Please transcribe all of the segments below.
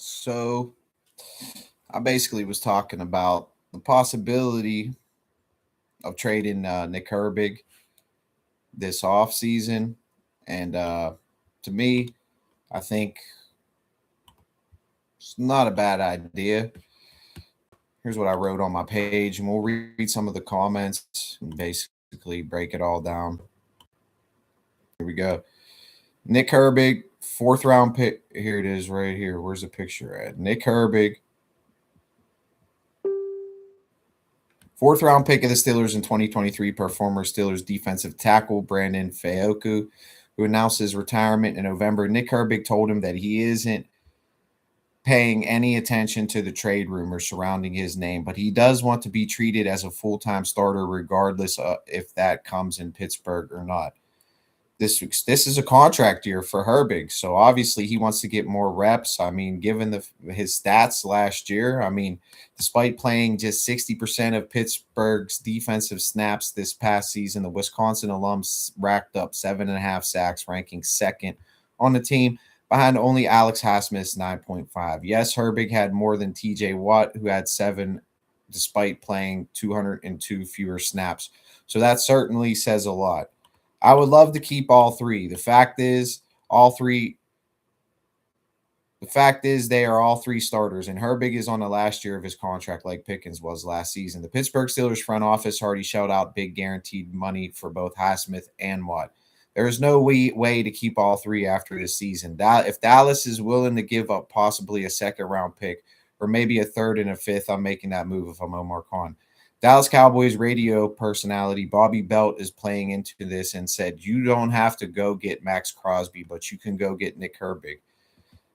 So I basically was talking about the possibility of trading Nick Herbig this offseason. And to me, I think it's not a bad idea. Here's what I wrote on my page, and we'll read some of the comments and basically break it all down. Here we go. Nick Herbig, fourth round pick. Here it is right here. Where's the picture at? Nick Herbig, fourth round pick of the Steelers in 2023 per former Steelers defensive tackle Breiden Fehoko, who announced his retirement in November. Nick Herbig told him that he isn't paying any attention to the trade rumors surrounding his name, but he does want to be treated as a full-time starter regardless of if that comes in Pittsburgh or not. This is a contract year for Herbig, so obviously he wants to get more reps. I mean, given his stats last year, I mean, despite playing just 60% of Pittsburgh's defensive snaps this past season, the Wisconsin alums racked up 7.5 sacks, ranking second on the team behind only Alex Highsmith's 9.5. Yes, Herbig had more than TJ Watt, who had 7 despite playing 202 fewer snaps. So that certainly says a lot. I would love to keep all three. The fact is they are all three starters, and Herbig is on the last year of his contract like Pickens was last season. The Pittsburgh Steelers front office already shelled out big guaranteed money for both Highsmith and Watt. There is no way to keep all three after this season. If Dallas is willing to give up possibly a second-round pick or maybe a third and a fifth, I'm making that move if I'm Omar Khan. Dallas Cowboys radio personality Bobby Belt is playing into this and said, you don't have to go get Max Crosby, but you can go get Nick Herbig.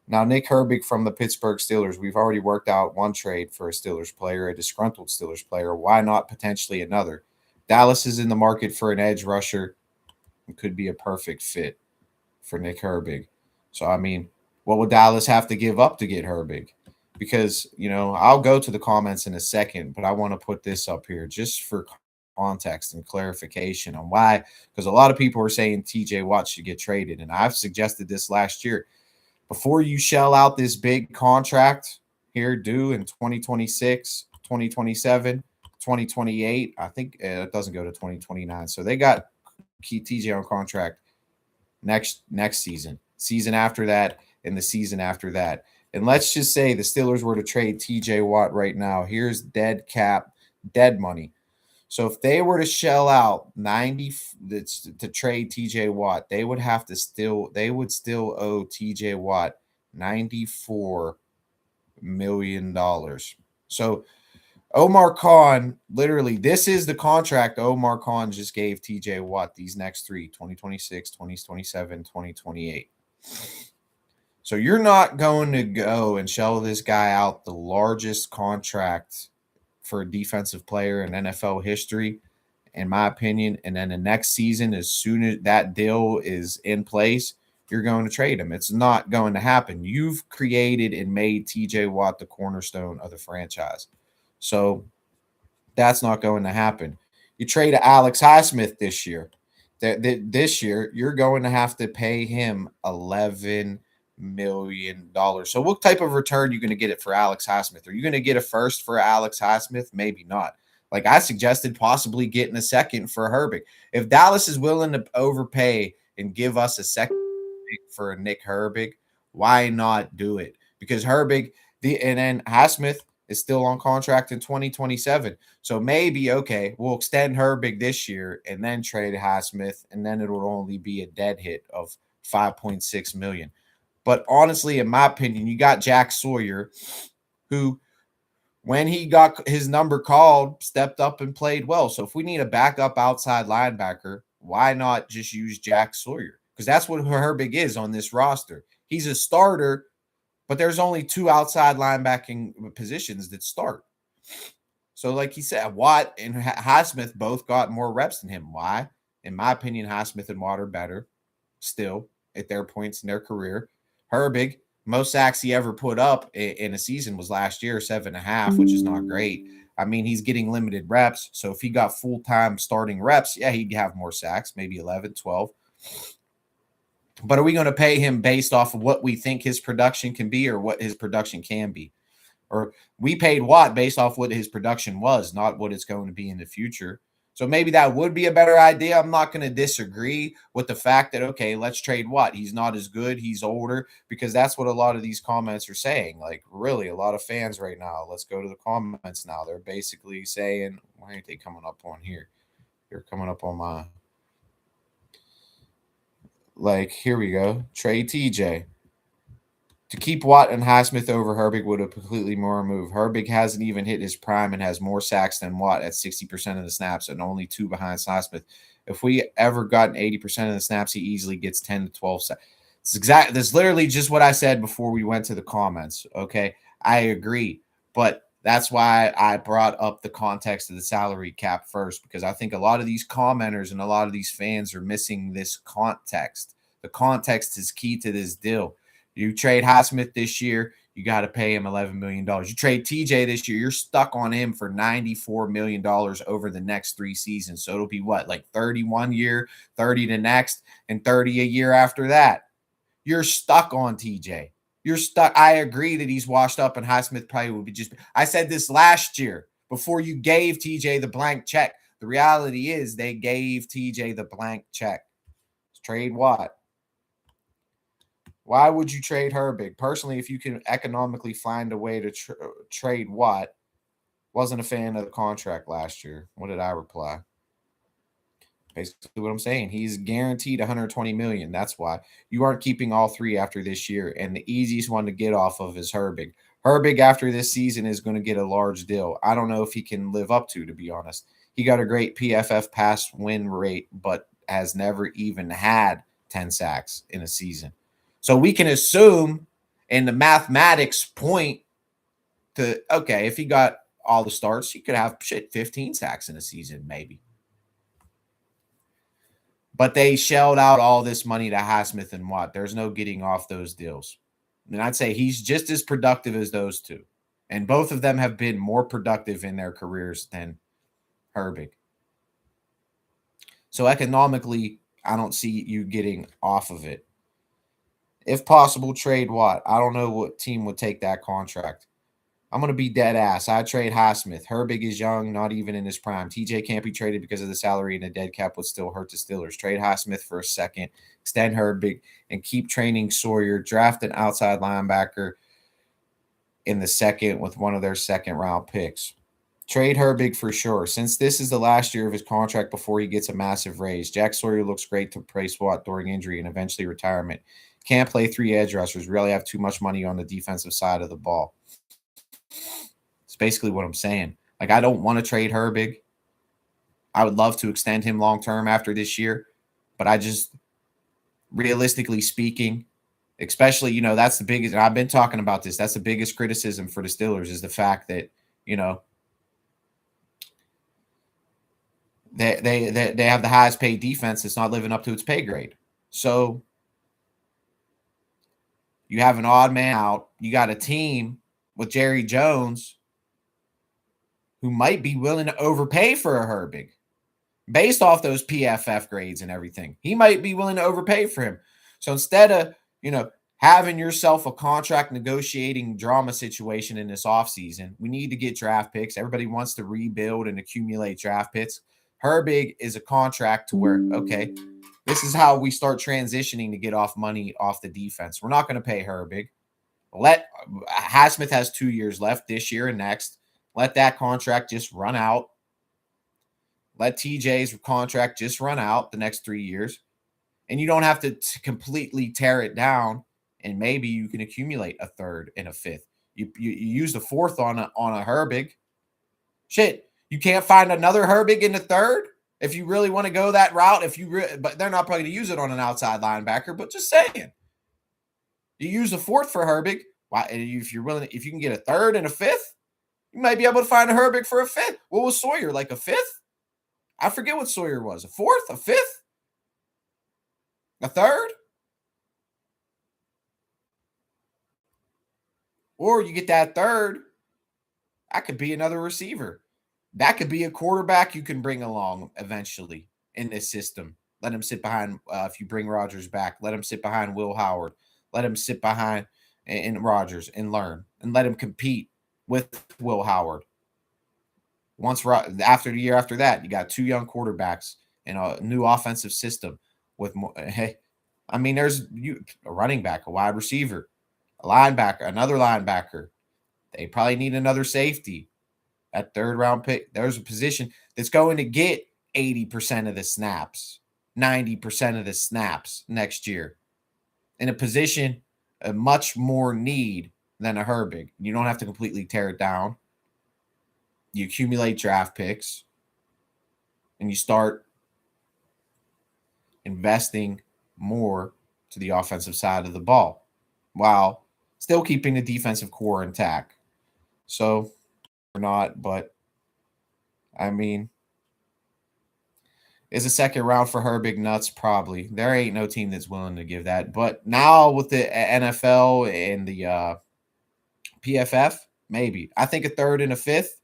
Now, Nick Herbig from the Pittsburgh Steelers, we've already worked out one trade for a Steelers player, a disgruntled Steelers player. Why not potentially another? Dallas is in the market for an edge rusher. It could be a perfect fit for Nick Herbig. So, I mean, what would Dallas have to give up to get Herbig? Because, I'll go to the comments in a second, but I want to put this up here just for context and clarification on why. Because a lot of people are saying TJ Watt should get traded, and I've suggested this last year. Before you shell out this big contract here due in 2026, 2027, 2028, I think it doesn't go to 2029. So they got TJ on contract next season after that, and the season after that. And let's just say the Steelers were to trade TJ Watt right now. Here's dead money. So if they were to shell out 90 to trade TJ Watt, they would still owe TJ Watt $94 million. So Omar Khan, literally, this is the contract Omar Khan just gave TJ Watt these next three, 2026, 2027, 2028. So you're not going to go and shell this guy out the largest contract for a defensive player in NFL history, in my opinion. And then the next season, as soon as that deal is in place, you're going to trade him. It's not going to happen. You've created and made TJ Watt the cornerstone of the franchise. So that's not going to happen. You trade Alex Highsmith this year. This year, you're going to have to pay him $11 million. So what type of return are you going to get it for Alex Highsmith? Are you going to get a first for Alex Highsmith? Maybe not. Like I suggested, possibly getting a second for Herbig. If Dallas is willing to overpay and give us a second for Nick Herbig, why not do it? Because Herbig, and then Highsmith is still on contract in 2027. So maybe, okay, we'll extend Herbig this year and then trade Highsmith, and then it will only be a dead hit of $5.6 million. But honestly, in my opinion, you got Jack Sawyer, who, when he got his number called, stepped up and played well. So if we need a backup outside linebacker, why not just use Jack Sawyer? Because that's what Herbig is on this roster. He's a starter, but there's only 2 outside linebacking positions that start. So like he said, Watt and Highsmith both got more reps than him. Why? In my opinion, Highsmith and Watt are better still at their points in their career. Herbig, most sacks he ever put up in a season was last year, 7.5, which is not great. I mean, he's getting limited reps. So if he got full-time starting reps, yeah, he'd have more sacks, maybe 11, 12. But are we going to pay him based off of what we think his production can be or what his production can be? Or we paid Watt based off what his production was, not what it's going to be in the future. So maybe that would be a better idea. I'm not going to disagree with the fact that, okay, let's trade Watt. He's not as good. He's older, because that's what a lot of these comments are saying. Like, really, a lot of fans right now. Let's go to the comments now. They're basically saying, why aren't they coming up on here? They're coming up on my, like, here we go. Trade TJ. To keep Watt and Highsmith over Herbig would have completely more move. Herbig hasn't even hit his prime and has more sacks than Watt at 60% of the snaps and only 2 behind Highsmith. If we ever gotten 80% of the snaps, he easily gets 10 to 12 sacks. That's literally just what I said before we went to the comments. Okay, I agree, but that's why I brought up the context of the salary cap first, because I think a lot of these commenters and a lot of these fans are missing this context. The context is key to this deal. You trade Highsmith this year, you got to pay him $11 million. You trade TJ this year, you're stuck on him for $94 million over the next 3 seasons. So it'll be what, like 31 year, 30 the next, and 30 a year after that. You're stuck on TJ. You're stuck. I agree that he's washed up, and Highsmith probably would be just. I said this last year before you gave TJ the blank check. The reality is they gave TJ the blank check. Trade Watt. Why would you trade Herbig? Personally, if you can economically find a way to trade Watt, wasn't a fan of the contract last year. What did I reply? Basically what I'm saying. He's guaranteed $120 million. That's why. You aren't keeping all 3 after this year, and the easiest one to get off of is Herbig. Herbig after this season is going to get a large deal. I don't know if he can live up to be honest. He got a great PFF pass win rate, but has never even had 10 sacks in a season. So we can assume, and the mathematics point to, okay, if he got all the starts, he could have 15 sacks in a season, maybe. But they shelled out all this money to Highsmith and Watt. There's no getting off those deals. And I'd say he's just as productive as those two. And both of them have been more productive in their careers than Herbig. So economically, I don't see you getting off of it. If possible, trade Watt. I don't know what team would take that contract. I'm going to be dead ass. I trade Highsmith. Herbig is young, not even in his prime. TJ can't be traded because of the salary, and a dead cap would still hurt the Steelers. Trade Highsmith for a second, extend Herbig, and keep training Sawyer. Draft an outside linebacker in the second with one of their second-round picks. Trade Herbig for sure, since this is the last year of his contract before he gets a massive raise. Jack Sawyer looks great to replace Watt during injury and eventually retirement. Can't play 3 edge rushers. Really have too much money on the defensive side of the ball. It's basically what I'm saying. Like, I don't want to trade Herbig. I would love to extend him long-term after this year, but I just, realistically speaking, especially, that's the biggest, and I've been talking about this, that's the biggest criticism for the Steelers is the fact that, they have the highest paid defense that's not living up to its pay grade. So you have an odd man out. You got a team with Jerry Jones who might be willing to overpay for a Herbig based off those PFF grades and everything. He might be willing to overpay for him. So instead of, having yourself a contract negotiating drama situation in this offseason, we need to get draft picks. Everybody wants to rebuild and accumulate draft picks. Herbig is a contract to where, okay, this is how we start transitioning to get off money off the defense. We're not going to pay Herbig. Highsmith has 2 years left, this year and next. Let that contract just run out. Let TJ's contract just run out the next 3 years. And you don't have to completely tear it down, and maybe you can accumulate a third and a fifth. You use the fourth on a Herbig. Shit, you can't find another Herbig in the third if you really want to go that route. But they're not probably going to use it on an outside linebacker. But just saying, you use the fourth for Herbig. Why? If you're willing, if you can get a third and a fifth, you might be able to find a Herbig for a fifth. What was Sawyer, like a fifth? I forget what Sawyer was. A fourth, a fifth, a third. Or you get that third, that could be another receiver. That could be a quarterback you can bring along eventually in this system. Let him sit behind, if you bring Rodgers back, let him sit behind Will Howard. Let him sit behind in Rodgers and learn, and let him compete with Will Howard. Once after the year after that, you got two young quarterbacks and a new offensive system with more. Hey, I mean, there's a running back, a wide receiver, a linebacker, another linebacker. They probably need another safety. That third round pick, there's a position that's going to get 80% of the snaps, 90% of the snaps next year in a position of much more need than a Herbig. You don't have to completely tear it down. You accumulate draft picks and you start investing more to the offensive side of the ball while still keeping the defensive core intact. So, or not, but I mean, is a second round for Herbig nuts? Probably. There ain't no team that's willing to give that. But now with the NFL and the PFF, maybe. I think a third and a fifth,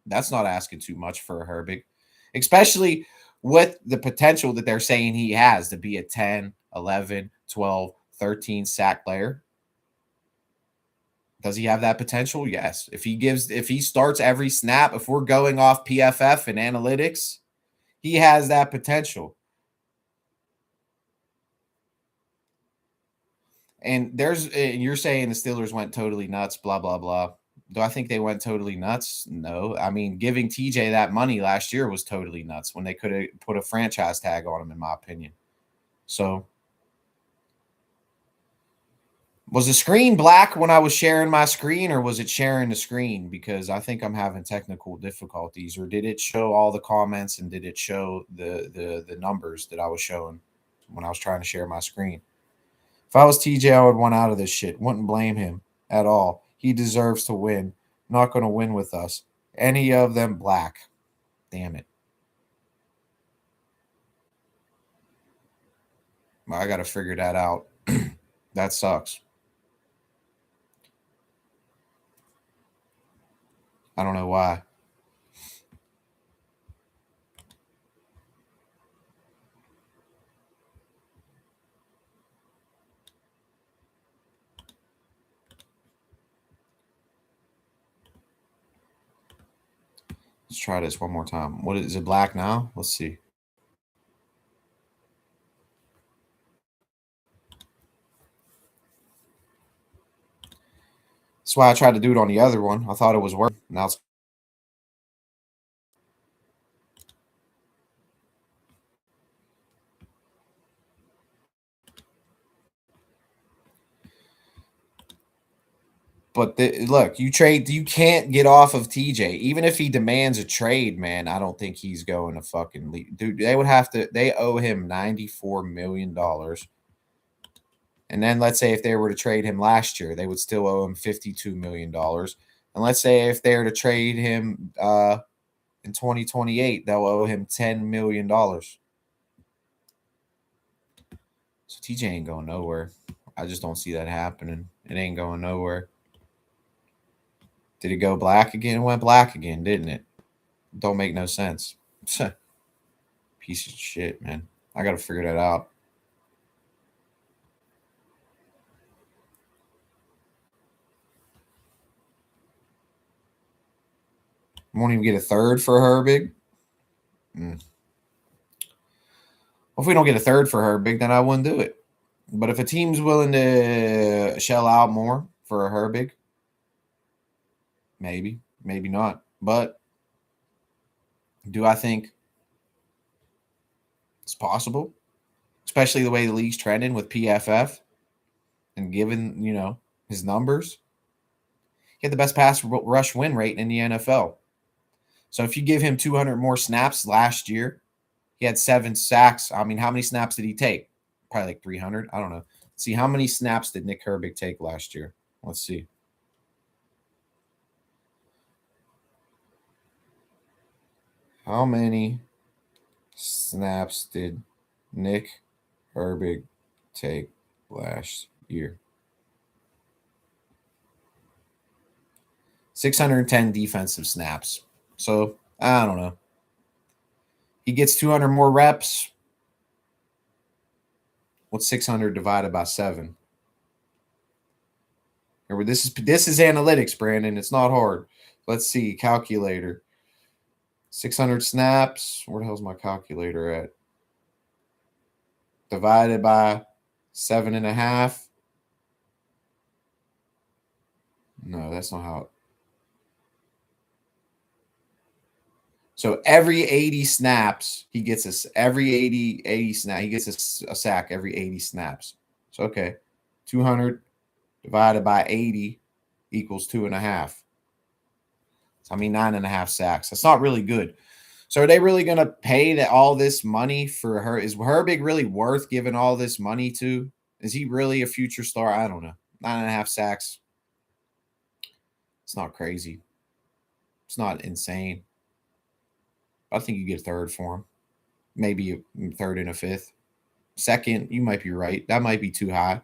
that's not asking too much for a Herbig, especially with the potential that they're saying he has to be a 10, 11, 12, 13 sack player. Does he have that potential? Yes. If he starts every snap, if we're going off PFF and analytics, he has that potential. And you're saying the Steelers went totally nuts, blah, blah, blah. Do I think they went totally nuts? No. I mean, giving TJ that money last year was totally nuts when they could have put a franchise tag on him, in my opinion. So, was the screen black when I was sharing my screen, or was it sharing the screen? Because I think I'm having technical difficulties. Or did it show all the comments and did it show the numbers that I was showing when I was trying to share my screen? If I was TJ, I would want out of this shit. Wouldn't blame him at all. He deserves to win. Not going to win with us. Any of them black. Damn it. I got to figure that out. That sucks. I don't know why. Let's try this one more time. What is it, black now? Let's see. That's why I tried to do it on the other one. I thought it was working. Now it's But look, you can't get off of TJ. Even if he demands a trade, man, I don't think he's going to fucking leave. Dude, they owe him $94 million. And then let's say if they were to trade him last year, they would still owe him $52 million. And let's say if they were to trade him in 2028, they'll owe him $10 million. So TJ ain't going nowhere. I just don't see that happening. It ain't going nowhere. Did it go black again? It went black again, didn't it? Don't make no sense. Piece of shit, man. I got to figure that out. Won't even get a third for Herbig. Well, if we don't get a third for Herbig, then I wouldn't do it. But if a team's willing to shell out more for a Herbig, maybe not. But do I think it's possible? Especially the way the league's trending with PFF and given, his numbers. He had the best pass rush win rate in the NFL. So if you give him 200 more snaps last year, he had 7 sacks. I mean, how many snaps did he take? Probably like 300. I don't know. Let's see, how many snaps did Nick Herbig take last year? Let's see. How many snaps did Nick Herbig take last year? 610 defensive snaps. So, I don't know. He gets 200 more reps. What's 600 divided by 7? Remember, this is analytics, Brandon. It's not hard. Let's see. Calculator. 600 snaps. Where the hell's my calculator at? Divided by 7.5. No, that's not how it. So every 80 snaps, he gets every 80 snap, he gets a sack every 80 snaps. So okay. 200 divided by 80 equals 2.5. So I mean 9.5 sacks. That's not really good. So are they really gonna pay all this money for her? Is Herbig really worth giving all this money to? Is he really a future star? I don't know. 9.5 sacks. It's not crazy. It's not insane. I think you get a third for him. Maybe a third and a fifth. Second, you might be right. That might be too high.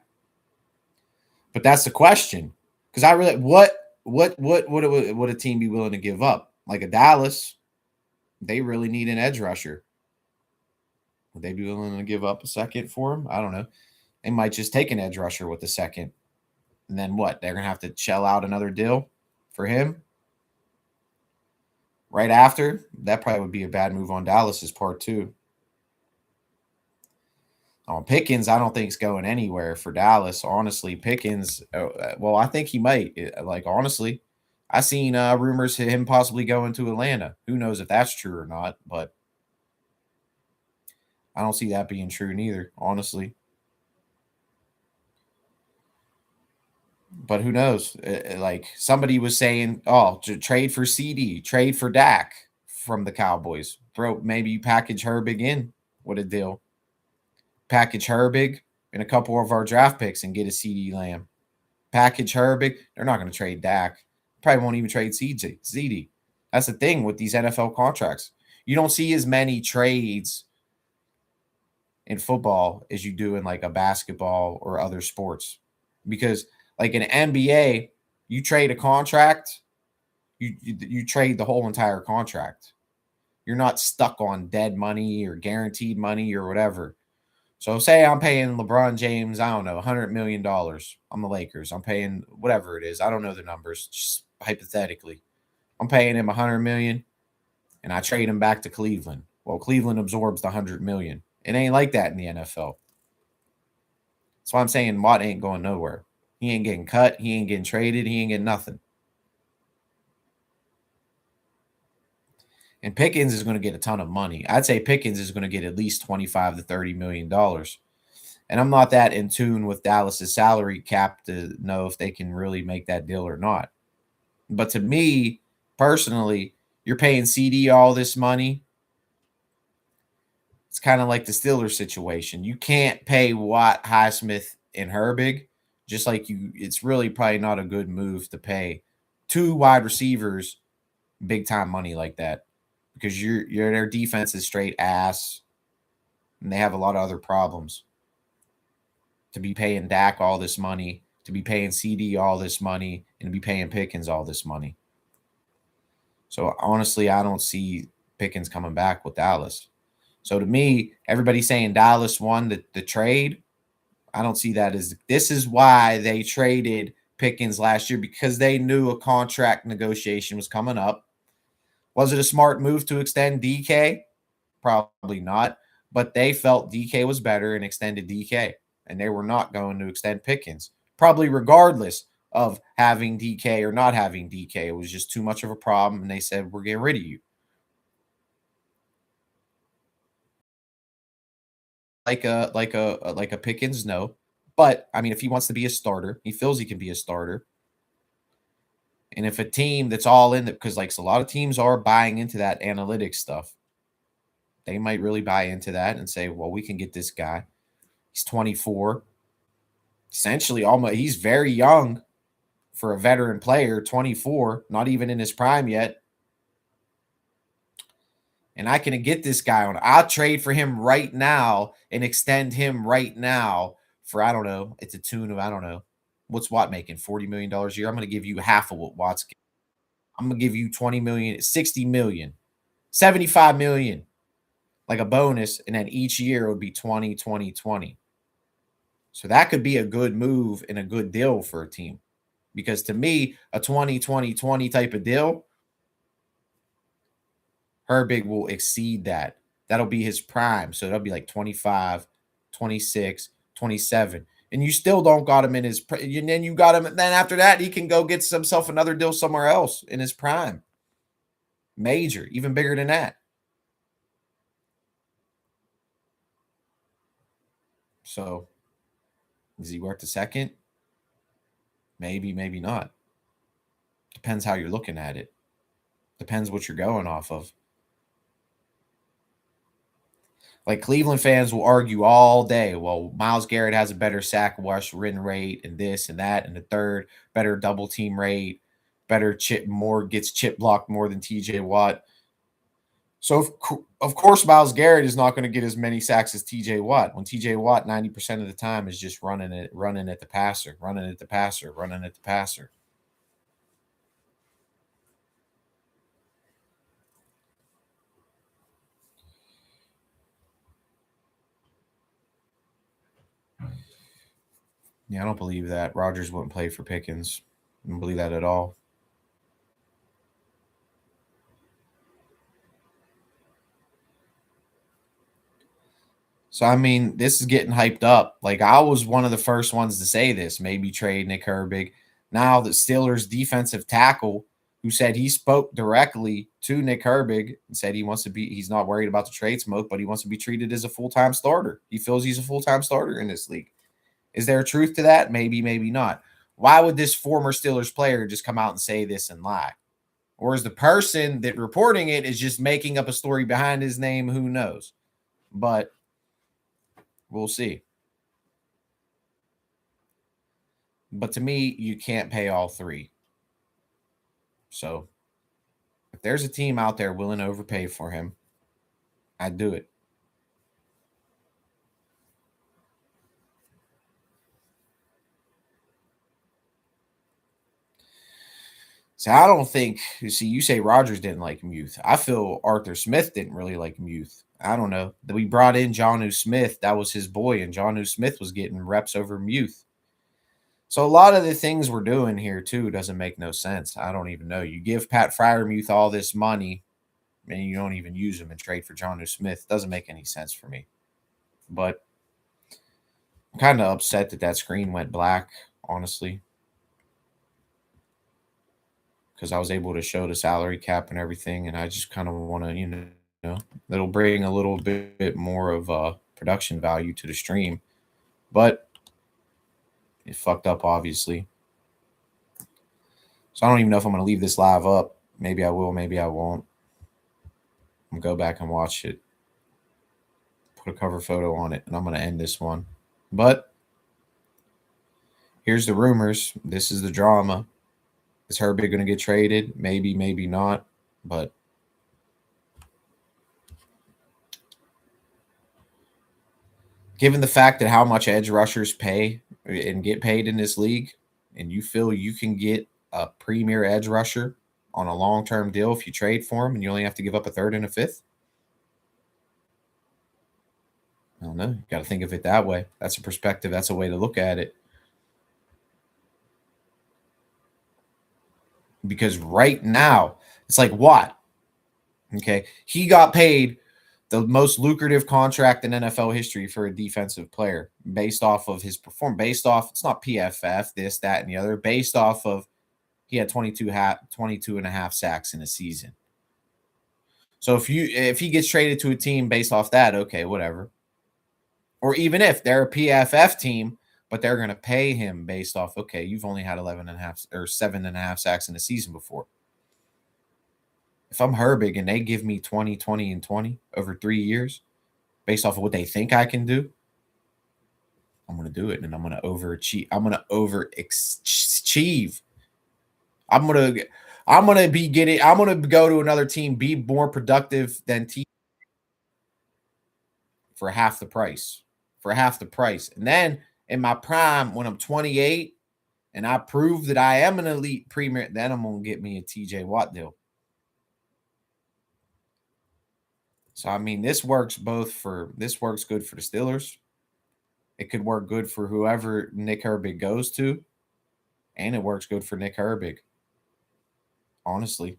But that's the question. Because I really what would a team be willing to give up? Like a Dallas, they really need an edge rusher. Would they be willing to give up a second for him? I don't know. They might just take an edge rusher with the second. And then what? They're going to have to shell out another deal for him right after. That probably would be a bad move on Dallas's part too. Pickens, I don't think is going anywhere for Dallas. Honestly, Pickens, well, I think he might. Like, honestly, I seen rumors of him possibly going to Atlanta. Who knows if that's true or not, but I don't see that being true neither, honestly. But who knows? Like, somebody was saying, oh, to trade for CD, trade for Dak from the Cowboys. Bro, maybe you package Herbig in with a deal. Package Herbig and a couple of our draft picks and get a CD Lamb. Package Herbig. They're not going to trade Dak. Probably won't even trade CD. That's the thing with these NFL contracts. You don't see as many trades in football as you do in like a basketball or other sports. Because like in NBA, you trade a contract, you trade the whole entire contract. You're not stuck on dead money or guaranteed money or whatever. So say I'm paying LeBron James, I don't know, $100 million. I'm the Lakers. I'm paying whatever it is. I don't know the numbers, just hypothetically. I'm paying him $100 million and I trade him back to Cleveland. Well, Cleveland absorbs the $100 million. It ain't like that in the NFL. That's why I'm saying Watt ain't going nowhere. He ain't getting cut. He ain't getting traded. He ain't getting nothing. And Pickens is going to get a ton of money. I'd say Pickens is going to get at least $25 to $30 million. And I'm not that in tune with Dallas's salary cap to know if they can really make that deal or not. But to me, personally, you're paying CD all this money. It's kind of like the Steelers situation. You can't pay Watt, Highsmith, and Herbig. Just like it's really probably not a good move to pay 2 wide receivers big time money like that. Because their defense is straight ass, and they have a lot of other problems. To be paying Dak all this money, to be paying CD all this money, and to be paying Pickens all this money. So honestly, I don't see Pickens coming back with Dallas. So to me, everybody's saying Dallas won the trade. I don't see that as this is why they traded Pickens last year, because they knew a contract negotiation was coming up. Was it a smart move to extend DK? Probably not. But they felt DK was better and extended DK. And they were not going to extend Pickens. Probably regardless of having DK or not having DK. It was just too much of a problem. And they said, we're getting rid of you. Like a Pickens, no. But, I mean, if he wants to be a starter, he feels he can be a starter. And if a team that's all in, because like a lot of teams are buying into that analytics stuff, they might really buy into that and say, well, we can get this guy. He's 24. Essentially, almost he's very young for a veteran player, 24, not even in his prime yet. And I can get this guy on. I'll trade for him right now and extend him right now for, I don't know, it's a tune of, I don't know. What's Watt making? $40 million a year. I'm going to give you half of what Watt's getting. I'm going to give you 20 million, 60 million, 75 million, like a bonus. And then each year it would be 20, 20, 20. So that could be a good move and a good deal for a team. Because to me, a 20-20-20 type of deal, Herbig will exceed that. That'll be his prime. So that'll be like 25, 26, 27. And you still don't got him in his, and then you got him. And then after that, he can go get himself another deal somewhere else in his prime. Major, even bigger than that. So is he worth the second? Maybe, maybe not. Depends how you're looking at it. Depends what you're going off of. Like Cleveland fans will argue all day. Well, Myles Garrett has a better sack rush win rate and this and that and the third, better double team rate, better chip more gets chip blocked more than TJ Watt. So of course Myles Garrett is not going to get as many sacks as TJ Watt. When TJ Watt 90% of the time is just running at the passer, running at the passer, running at the passer. Yeah, I don't believe that. Rodgers wouldn't play for Pickens. I don't believe that at all. So, I mean, this is getting hyped up. Like, I was one of the first ones to say this, maybe trade Nick Herbig. Now, the Steelers defensive tackle who said he spoke directly to Nick Herbig and said he's not worried about the trade smoke, but he wants to be treated as a full-time starter. He feels he's a full-time starter in this league. Is there a truth to that? Maybe, maybe not. Why would this former Steelers player just come out and say this and lie? Or is the person that reporting it is just making up a story behind his name? Who knows? But we'll see. But to me, you can't pay all three. So if there's a team out there willing to overpay for him, I'd do it. So I don't think, you say Rodgers didn't like Muth. I feel Arthur Smith didn't really like Muth. I don't know. We brought in Jonnu Smith. That was his boy, and Jonnu Smith was getting reps over Muth. So a lot of the things we're doing here, too, doesn't make no sense. I don't even know. You give Pat Freiermuth all this money, and you don't even use him and trade for Jonnu Smith. Doesn't make any sense for me. But I'm kind of upset that screen went black, honestly, because I was able to show the salary cap and everything, and I just kind of want to, it'll bring a little bit more of production value to the stream. But it fucked up, obviously. So I don't even know if I'm going to leave this live up. Maybe I will, maybe I won't. I'm going to go back and watch it. Put a cover photo on it, and I'm going to end this one. But here's the rumors. This is the drama. Is Herbig going to get traded? Maybe, maybe not. But given the fact that how much edge rushers pay and get paid in this league, and you feel you can get a premier edge rusher on a long-term deal if you trade for him and you only have to give up a third and a fifth? I don't know. You got to think of it that way. That's a perspective. That's a way to look at it. Because right now, it's like Watt. Okay. He got paid the most lucrative contract in NFL history for a defensive player based off of his performance, it's not PFF, this, that, and the other, based off of he had 22 and a half sacks in a season. So if he gets traded to a team based off that, okay, whatever. Or even if they're a PFF team, but they're going to pay him based off, okay, you've only had 11 and a half or 7.5 sacks in a season before. If I'm Herbig and they give me 20, 20, and 20 over 3 years based off of what they think I can do, I'm going to do it, and I'm going to overachieve. I'm going to overachieve. I'm going to go to another team, be more productive than team for half the price. And then in my prime, when I'm 28 and I prove that I am an elite premier, then I'm going to get me a TJ Watt deal. So, I mean, this works good for the Steelers. It could work good for whoever Nick Herbig goes to, and it works good for Nick Herbig, honestly.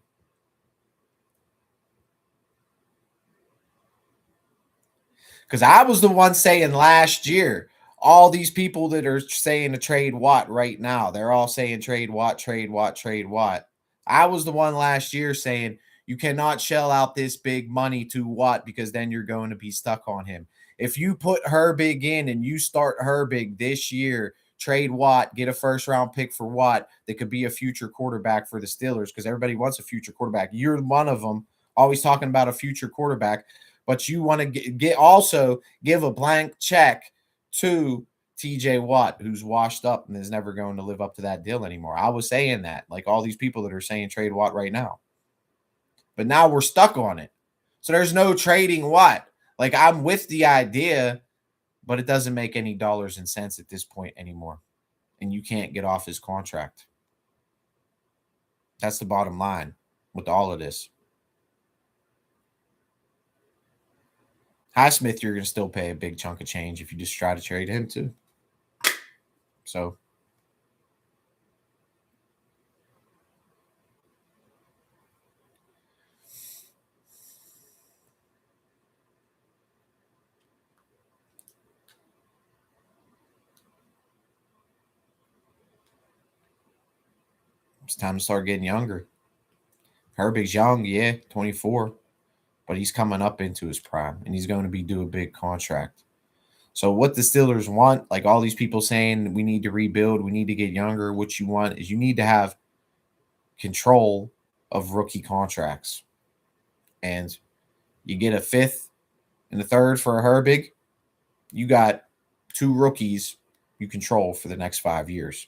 Because I was the one saying last year, all these people that are saying to trade Watt right now, they're all saying trade Watt, trade Watt, trade Watt. I was the one last year saying you cannot shell out this big money to Watt because then you're going to be stuck on him. If you put Herbig in and you start Herbig this year, trade Watt, get a first round pick for Watt that could be a future quarterback for the Steelers because everybody wants a future quarterback. You're one of them, always talking about a future quarterback, but you want to get also give a blank check to TJ Watt, who's washed up and is never going to live up to that deal anymore. I was saying that, like all these people that are saying trade Watt right now. But now we're stuck on it. So there's no trading Watt. Like I'm with the idea, but it doesn't make any dollars and cents at this point anymore. And you can't get off his contract. That's the bottom line with all of this. Highsmith, you're going to still pay a big chunk of change if you just try to trade him too. So it's time to start getting younger. Herbig's young, yeah, 24, but he's coming up into his prime and he's going to be due a big contract. So what the Steelers want, like all these people saying we need to rebuild, we need to get younger, what you want is you need to have control of rookie contracts. And you get a fifth and a third for a Herbig, you got two rookies you control for the next 5 years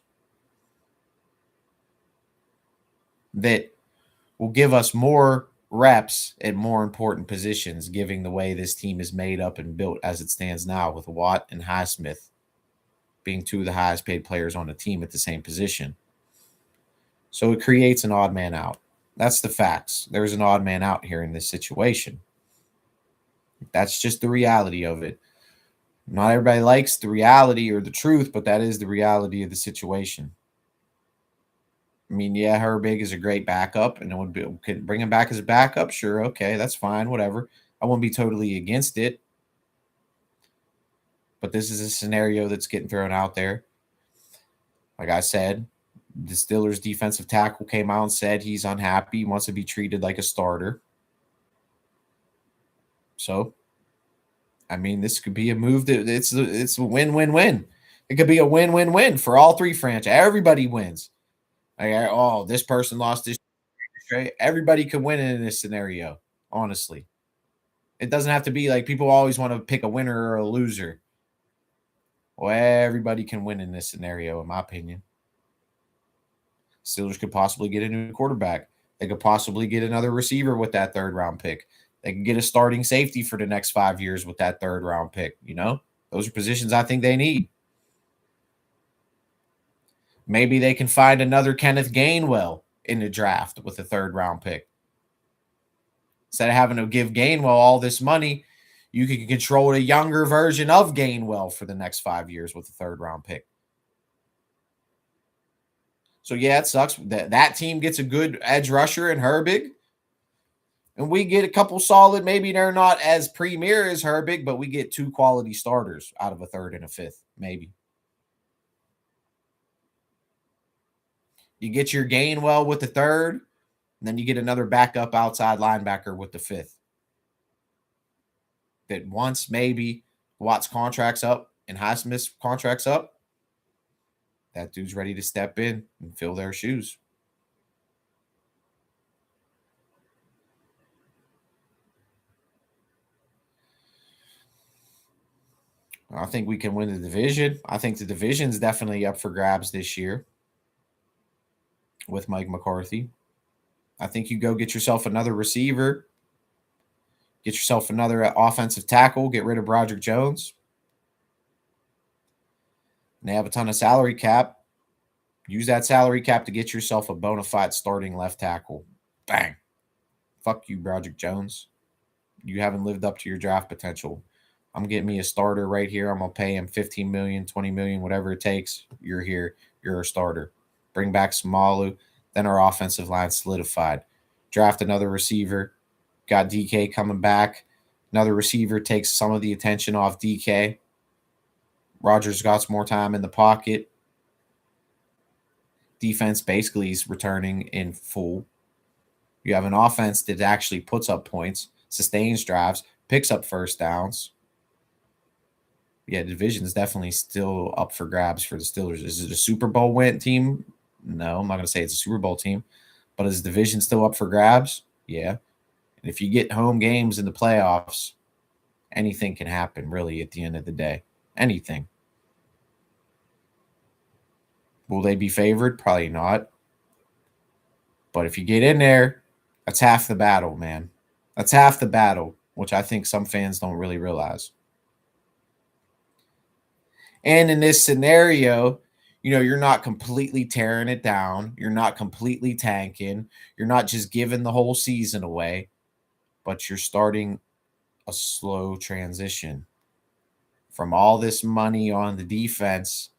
that will give us more reps at more important positions, given the way this team is made up and built as it stands now, with Watt and Highsmith being two of the highest paid players on the team at the same position. So it creates an odd man out. That's the facts. There's an odd man out here in this situation. That's just the reality of it. Not everybody likes the reality or the truth, but that is the reality of the situation. I mean, yeah, Herbig is a great backup, and it would be could bring him back as a backup. Sure, okay, that's fine, whatever. I won't be totally against it, but this is a scenario that's getting thrown out there. Like I said, the Steelers' defensive tackle came out and said he's unhappy, he wants to be treated like a starter. So, I mean, this could be a move that it's a win-win-win. It could be a win-win-win for all three franchises. Everybody wins. Like, oh, this person lost this trade. Everybody could win in this scenario, honestly. It doesn't have to be like people always want to pick a winner or a loser. Well, everybody can win in this scenario, in my opinion. Steelers could possibly get a new quarterback. They could possibly get another receiver with that third round pick. They could get a starting safety for the next 5 years with that third round pick. You know, those are positions I think they need. Maybe they can find another Kenneth Gainwell in the draft with a third round pick. Instead of having to give Gainwell all this money, you can control a younger version of Gainwell for the next 5 years with a third round pick. So, yeah, it sucks that team gets a good edge rusher in Herbig. And we get a couple solid, maybe they're not as premier as Herbig, but we get two quality starters out of a third and a fifth, maybe. You get your Gainwell with the third, and then you get another backup outside linebacker with the fifth. That once maybe Watt's contract's up and Highsmith's contract's up, that dude's ready to step in and fill their shoes. I think we can win the division. I think the division's definitely up for grabs this year with Mike McCarthy. I think you go get yourself another receiver, get yourself another offensive tackle, get rid of Broderick Jones. And they have a ton of salary cap. Use that salary cap to get yourself a bona fide starting left tackle. Bang. Fuck you, Broderick Jones. You haven't lived up to your draft potential. I'm getting me a starter right here. I'm going to pay him 15 million, 20 million, whatever it takes. You're here. You're a starter. Bring back Samalu. Then our offensive line solidified. Draft another receiver. Got DK coming back. Another receiver takes some of the attention off DK. Rodgers got some more time in the pocket. Defense basically is returning in full. You have an offense that actually puts up points, sustains drives, picks up first downs. Yeah, the division is definitely still up for grabs for the Steelers. Is it a Super Bowl win team? No, I'm not going to say it's a Super Bowl team. But is the division still up for grabs? Yeah. And if you get home games in the playoffs, anything can happen, really, at the end of the day. Anything. Will they be favored? Probably not. But if you get in there, that's half the battle, man. That's half the battle, which I think some fans don't really realize. And in this scenario, you're not completely tearing it down. You're not completely tanking. You're not just giving the whole season away, but you're starting a slow transition from all this money on the defense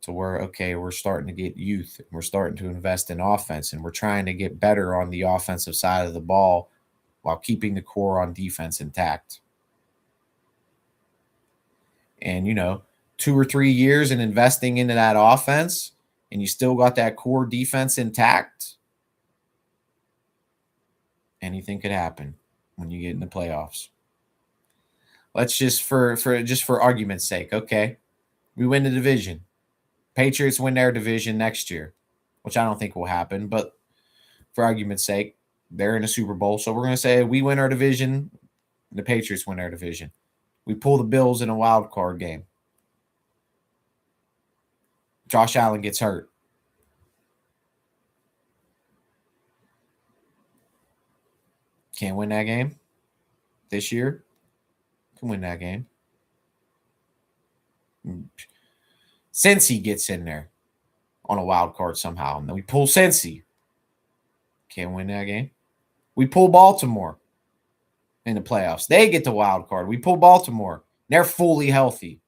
to where, okay, we're starting to get youth and we're starting to invest in offense and we're trying to get better on the offensive side of the ball while keeping the core on defense intact. And, 2 or 3 years in investing into that offense and you still got that core defense intact, anything could happen when you get in the playoffs. Let's just for argument's sake, okay, we win the division. Patriots win their division next year, which I don't think will happen, but for argument's sake, they're in a Super Bowl. So we're going to say we win our division, the Patriots win our division. We pull the Bills in a wild card game. Josh Allen gets hurt. Can't win that game this year. Can win that game. Cincy gets in there on a wild card somehow, and then we pull Cincy. Can't win that game. We pull Baltimore in the playoffs. They get the wild card. We pull Baltimore. They're fully healthy.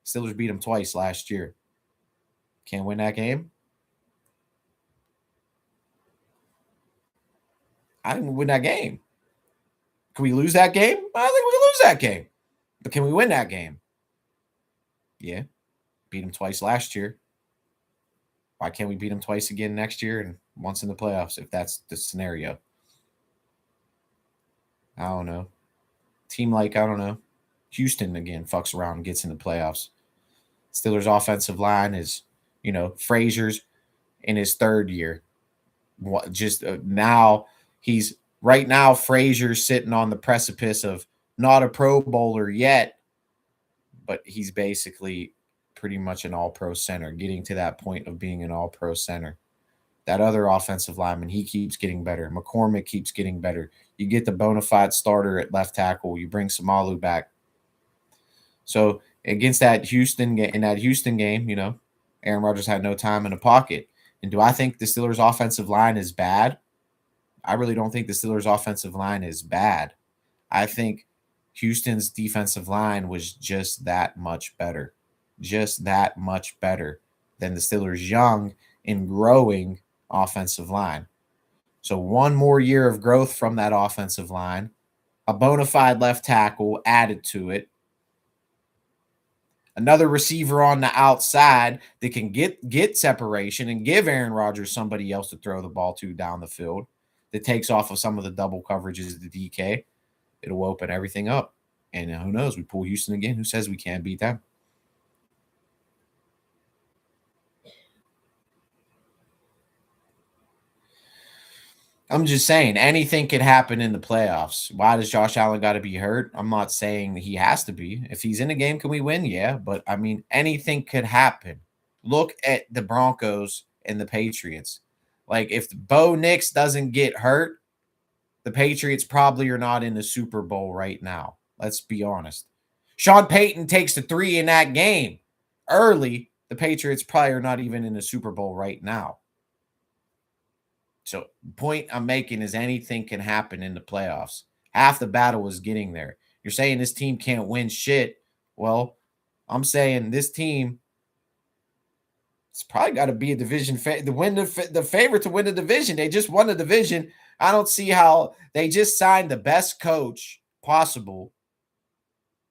Steelers beat them twice last year. Can't win that game. I didn't win that game. Can we lose that game? I think we can lose that game. But can we win that game? Yeah. Beat them twice last year. Why can't we beat them twice again next year and once in the playoffs if that's the scenario? I don't know. Team like, I don't know, Houston again fucks around and gets in the playoffs. Steelers offensive line is, Frazier's in his third year. Now he's right now Frazier's sitting on the precipice of not a Pro Bowler yet, but he's basically pretty much an all-pro center, getting to that point of being an all-pro center. That other offensive lineman, he keeps getting better. McCormick keeps getting better. You get the bona fide starter at left tackle. You bring Samalu back. So against that Houston game, Aaron Rodgers had no time in the pocket. And do I think the Steelers' offensive line is bad? I really don't think the Steelers' offensive line is bad. I think Houston's defensive line was just that much better. Just that much better than the Steelers' young and growing offensive line. So one more year of growth from that offensive line, a bona fide left tackle added to it, another receiver on the outside that can get separation and give Aaron Rodgers somebody else to throw the ball to down the field that takes off of some of the double coverages of the DK. It'll open everything up. And who knows? We pull Houston again. Who says we can't beat them? I'm just saying anything could happen in the playoffs. Why does Josh Allen got to be hurt? I'm not saying he has to be. If he's in a game, can we win? Yeah. But I mean, anything could happen. Look at the Broncos and the Patriots. Like if Bo Nix doesn't get hurt, the Patriots probably are not in the Super Bowl right now. Let's be honest. Sean Payton takes the 3 in that game early. The Patriots probably are not even in the Super Bowl right now. So the point I'm making is anything can happen in the playoffs. Half the battle is getting there. You're saying this team can't win shit. Well, I'm saying this team, it's probably got to be a division the favorite to win the division. They just won the division. I don't see how they just signed the best coach possible,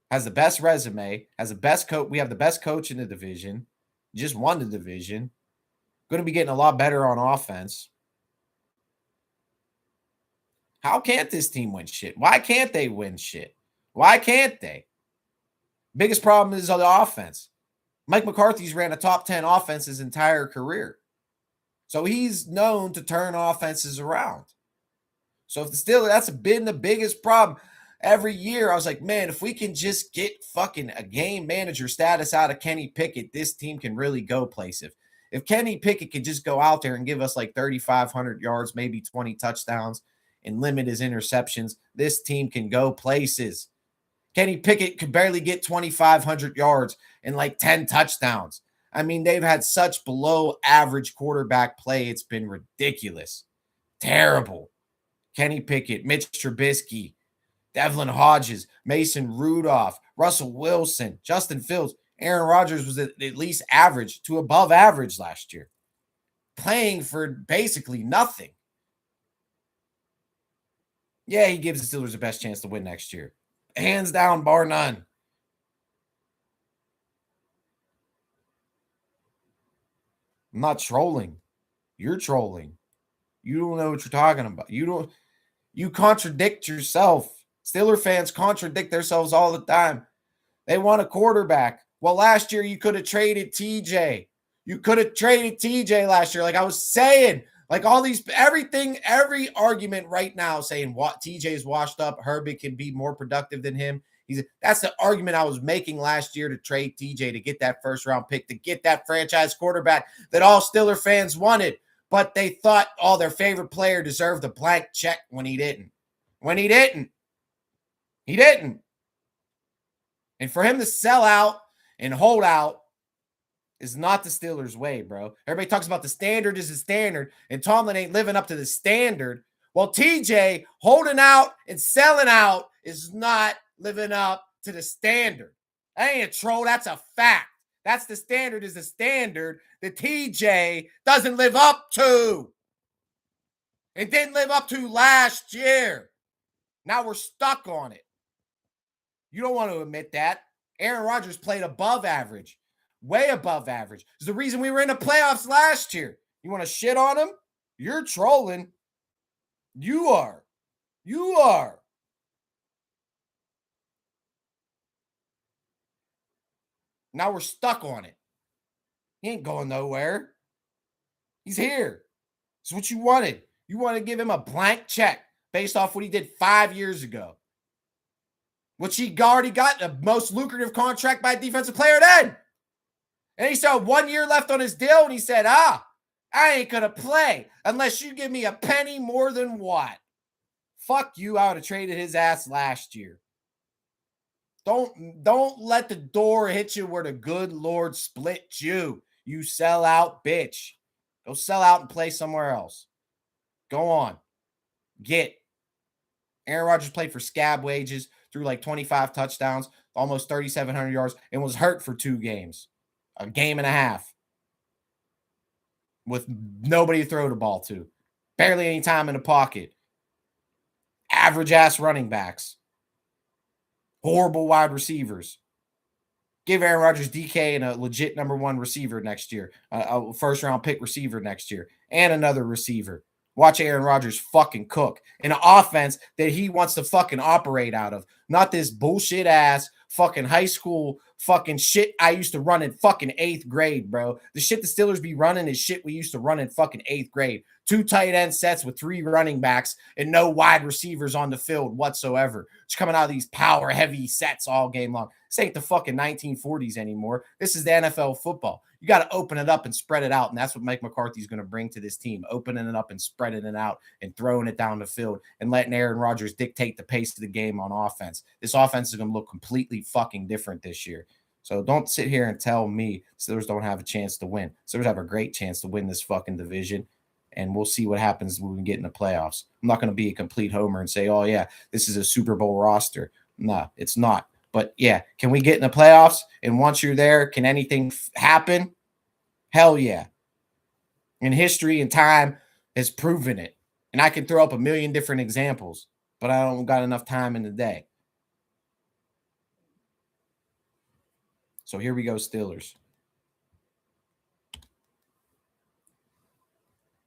has the best resume, has the best coach. We have the best coach in the division, just won the division. Going to be getting a lot better on offense. How can't this team win shit? Why can't they win shit? Why can't they? Biggest problem is on the offense. Mike McCarthy's ran a top 10 offense his entire career. So he's known to turn offenses around. So if the Steelers, that's been the biggest problem. Every year, I was like, man, if we can just get fucking a game manager status out of Kenny Pickett, this team can really go places. If Kenny Pickett could just go out there and give us like 3,500 yards, maybe 20 touchdowns, and limit his interceptions, this team can go places. Kenny Pickett could barely get 2,500 yards and like 10 touchdowns. I mean, they've had such below average quarterback play. It's been ridiculous. Terrible. Kenny Pickett, Mitch Trubisky, Devlin Hodges, Mason Rudolph, Russell Wilson, Justin Fields. Aaron Rodgers was at least average to above average last year, playing for basically nothing. Yeah, he gives the Steelers the best chance to win next year. Hands down, bar none. I'm not trolling. You're trolling. You don't know what you're talking about. You contradict yourself. Steeler fans contradict themselves all the time. They want a quarterback. Well, last year you could have traded TJ. You could have traded TJ last year. Like I was saying, like all these, every argument right now saying what TJ is washed up, Herbig can be more productive than him. That's the argument I was making last year to trade TJ to get that first round pick, to get that franchise quarterback that all Steeler fans wanted. But they thought, their favorite player deserved a blank check when he didn't. He didn't. And for him to sell out and hold out is not the Steelers' way, bro. Everybody talks about the standard is the standard, and Tomlin ain't living up to the standard. Well, TJ holding out and selling out is not living up to the standard. That ain't a troll. That's a fact. That's the standard is the standard that TJ doesn't live up to. It didn't live up to last year. Now we're stuck on it. You don't want to admit that. Aaron Rodgers played above average, way above average. It's the reason we were in the playoffs last year. You want to shit on him? You're trolling. You are. Now we're stuck on it. He ain't going nowhere. He's here. It's what you wanted. You want to give him a blank check based off what he did 5 years ago, which he already got the most lucrative contract by a defensive player then. And he still had 1 year left on his deal, and he said, I ain't going to play unless you give me a penny more than Watt. Fuck you. I would have traded his ass last year. Don't let the door hit you where the good Lord split you. You sell out bitch. Go sell out and play somewhere else. Go on. Aaron Rodgers played for scab wages, threw like 25 touchdowns, almost 3,700 yards, and was hurt for 2 games, a game and a half, with nobody to throw the ball to. Barely any time in the pocket. Average-ass running backs. Horrible wide receivers. Give Aaron Rodgers DK and a legit number 1 receiver next year, a first-round pick receiver next year, and another receiver. Watch Aaron Rodgers fucking cook in an offense that he wants to fucking operate out of. Not this bullshit ass fucking high school fucking shit I used to run in fucking 8th grade, bro. The shit the Steelers be running is shit we used to run in fucking 8th grade. 2 tight end sets with 3 running backs and no wide receivers on the field whatsoever. It's coming out of these power heavy sets all game long. This ain't the fucking 1940s anymore. This is the NFL football. You got to open it up and spread it out. And that's what Mike McCarthy's going to bring to this team, opening it up and spreading it out and throwing it down the field and letting Aaron Rodgers dictate the pace of the game on offense. This offense is going to look completely fucking different this year. So don't sit here and tell me Steelers don't have a chance to win. Steelers have a great chance to win this fucking division. And we'll see what happens when we get in the playoffs. I'm not going to be a complete homer and say, oh, yeah, this is a Super Bowl roster. No, it's not. But yeah, can we get in the playoffs? And once you're there, can anything happen? Hell yeah. And history and time has proven it. And I can throw up a million different examples, but I don't got enough time in the day. So here we go, Steelers.